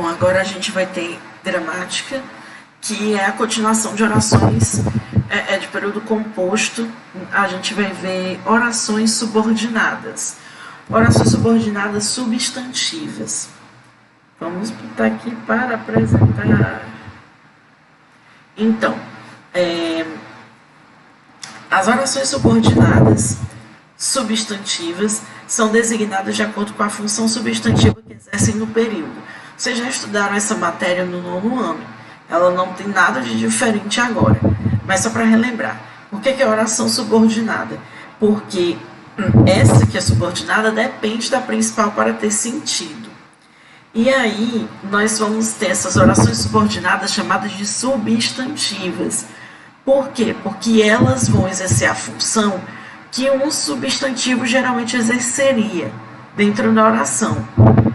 Bom, agora a gente vai ter gramática, que é a continuação de orações de período composto. A gente vai ver orações subordinadas. Orações subordinadas substantivas. Vamos botar aqui para apresentar. Então, as orações subordinadas substantivas são designadas de acordo com a função substantiva que exercem no período. Vocês já estudaram essa matéria no 9º ano. Ela não tem nada de diferente agora. Mas só para relembrar. Por que é oração subordinada? Porque essa que é subordinada depende da principal para ter sentido. E aí, nós vamos ter essas orações subordinadas chamadas de substantivas. Por quê? Porque elas vão exercer a função que um substantivo geralmente exerceria dentro da oração.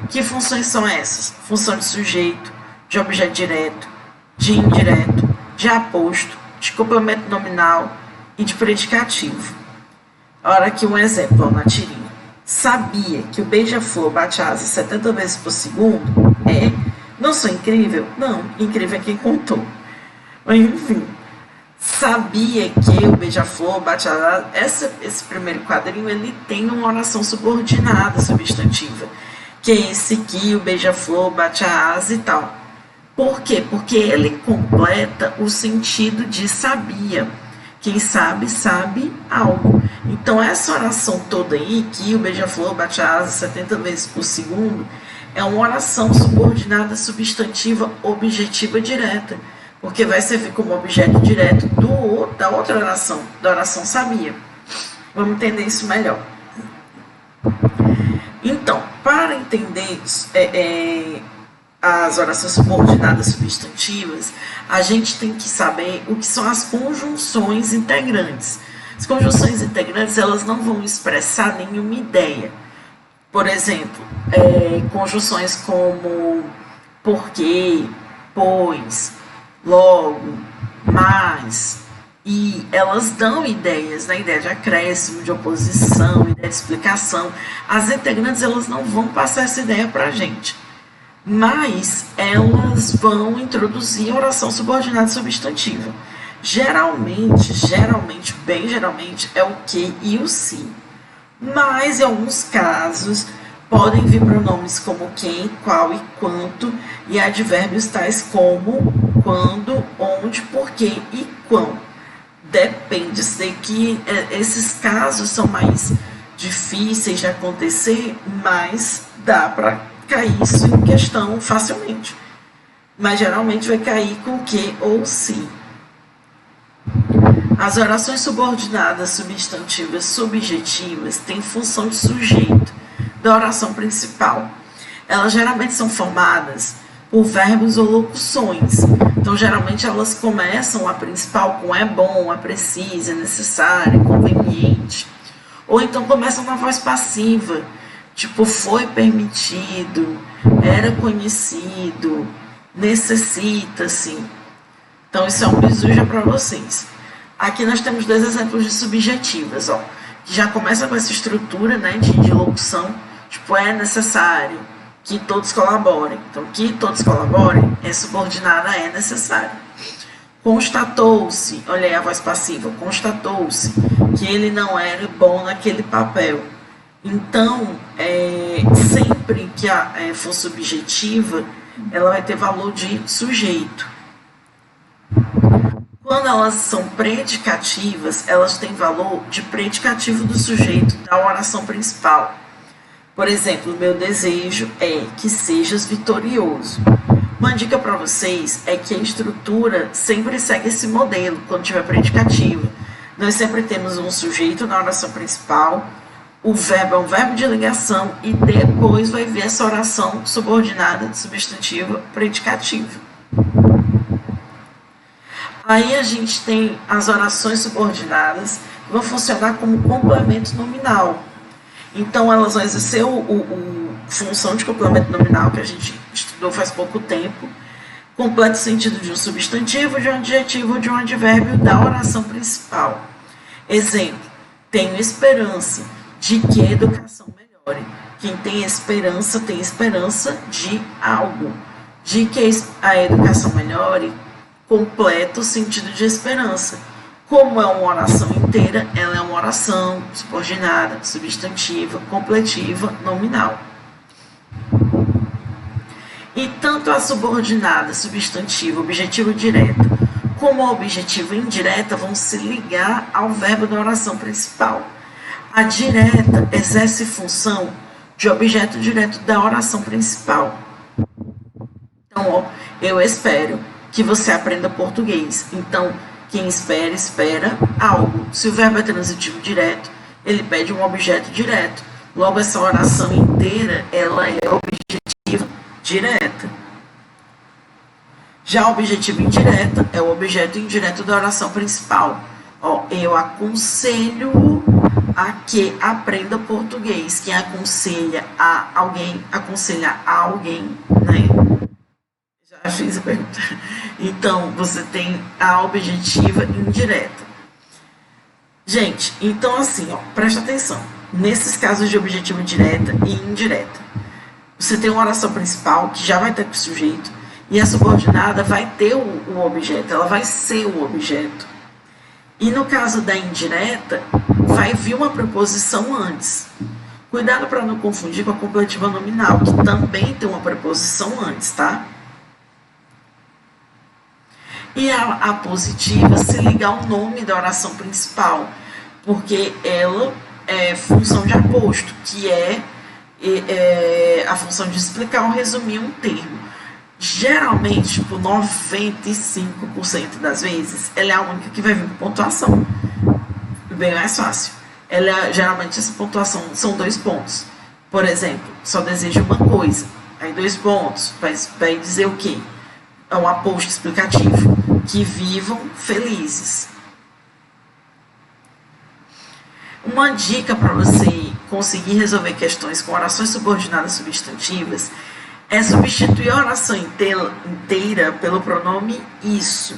Que funções são essas? Função de sujeito, de objeto direto, de indireto, de aposto, de complemento nominal e de predicativo. Ora aqui um exemplo, na tirinha. Sabia que o beija-flor bate asas 70 vezes por segundo? Não sou incrível? Não, incrível é quem contou. Mas enfim, sabia que o beija-flor bate asas... Esse primeiro quadrinho, ele tem uma oração subordinada substantiva, que é esse que o beija-flor bate a asa e tal. Por quê? Porque ele completa o sentido de sabia. Quem sabe, sabe algo. Então, essa oração toda aí, que o beija-flor bate a asa 70 vezes por segundo, é uma oração subordinada substantiva objetiva direta, porque vai servir como objeto direto da outra oração, da oração sabia. Vamos entender isso melhor. Então, para entender as orações subordinadas substantivas, a gente tem que saber o que são as conjunções integrantes. As conjunções integrantes, elas não vão expressar nenhuma ideia. Por exemplo, conjunções como porque, pois, logo, mas, e elas dão ideias, né? Ideia de acréscimo, de oposição, ideia de explicação. As integrantes, elas não vão passar essa ideia para a gente, mas elas vão introduzir a oração subordinada substantiva. Geralmente, bem geralmente, é o que e o se. Mas, em alguns casos, podem vir pronomes como quem, qual e quanto, e advérbios tais como quando, onde, porquê e quão. Depende, sei que esses casos são mais difíceis de acontecer, mas dá para cair isso em questão facilmente. Mas geralmente vai cair com que ou se. As orações subordinadas substantivas subjetivas têm função de sujeito da oração principal. Elas geralmente são formadas por verbos ou locuções. Então, geralmente, elas começam a principal com é bom, é preciso, é necessário, é conveniente. Ou então começam na voz passiva, tipo foi permitido, era conhecido, necessita-se. Então, isso é um bizu já para vocês. Aqui nós temos 2 exemplos de subjetivas, que já começa com essa estrutura, né, de locução, tipo é necessário que todos colaborem. Então, que todos colaborem é subordinada a é necessário. Constatou-se, olha aí a voz passiva, constatou-se que ele não era bom naquele papel. Então, sempre que for subjetiva, ela vai ter valor de sujeito. Quando elas são predicativas, elas têm valor de predicativo do sujeito da oração principal. Por exemplo, meu desejo é que sejas vitorioso. Uma dica para vocês é que a estrutura sempre segue esse modelo quando tiver predicativa. Nós sempre temos um sujeito na oração principal, o verbo é um verbo de ligação e depois vai vir essa oração subordinada, substantiva, predicativa. Aí a gente tem as orações subordinadas, que vão funcionar como complemento nominal. Então, elas vão exercer função de complemento nominal, que a gente estudou faz pouco tempo, completa o sentido de um substantivo, de um adjetivo ou de um advérbio da oração principal. Exemplo, tenho esperança de que a educação melhore. Quem tem esperança de algo, de que a educação melhore completa o sentido de esperança. Como é uma oração inteira, ela é uma oração subordinada, substantiva, completiva, nominal. E tanto a subordinada, substantiva, objetivo direta, como a objetiva indireta vão se ligar ao verbo da oração principal. A direta exerce função de objeto direto da oração principal. Então, eu espero que você aprenda português. Então, quem espera, espera algo. Se o verbo é transitivo direto, ele pede um objeto direto. Logo, essa oração inteira, ela é objetiva direta. Já a objetiva indireta é o objeto indireto da oração principal. Eu aconselho a que aprenda português. Quem aconselha a alguém, né? Já fiz a pergunta. Então, você tem a objetiva indireta. Gente, então assim, presta atenção. Nesses casos de objetiva direta e indireta, você tem uma oração principal que já vai ter com o sujeito e a subordinada vai ter o objeto, ela vai ser o objeto. E no caso da indireta, vai vir uma preposição antes. Cuidado para não confundir com a completiva nominal, que também tem uma preposição antes, tá? E a positiva se liga ao nome da oração principal, porque ela é função de aposto, que é a função de explicar ou resumir um termo. Geralmente, por 95% das vezes, ela é a única que vai vir com pontuação. Bem mais fácil. Geralmente, essa pontuação são 2 pontos. Por exemplo, só deseja uma coisa. Aí 2 pontos. Vai dizer o quê? É um aposto explicativo. Que vivam felizes. Uma dica para você conseguir resolver questões com orações subordinadas substantivas é substituir a oração inteira pelo pronome isso.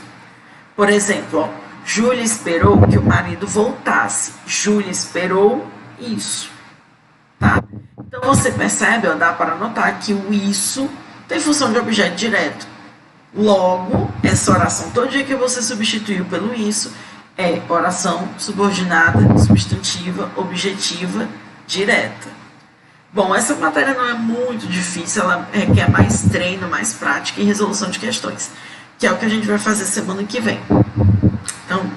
Por exemplo, Júlia esperou que o marido voltasse. Júlia esperou isso. Tá? Então você percebe, dá para notar que o isso tem função de objeto direto. Logo, essa oração todinha que você substituiu pelo isso é oração subordinada, substantiva, objetiva, direta. Bom, essa matéria não é muito difícil, ela requer mais treino, mais prática e resolução de questões, que é o que a gente vai fazer semana que vem. Então,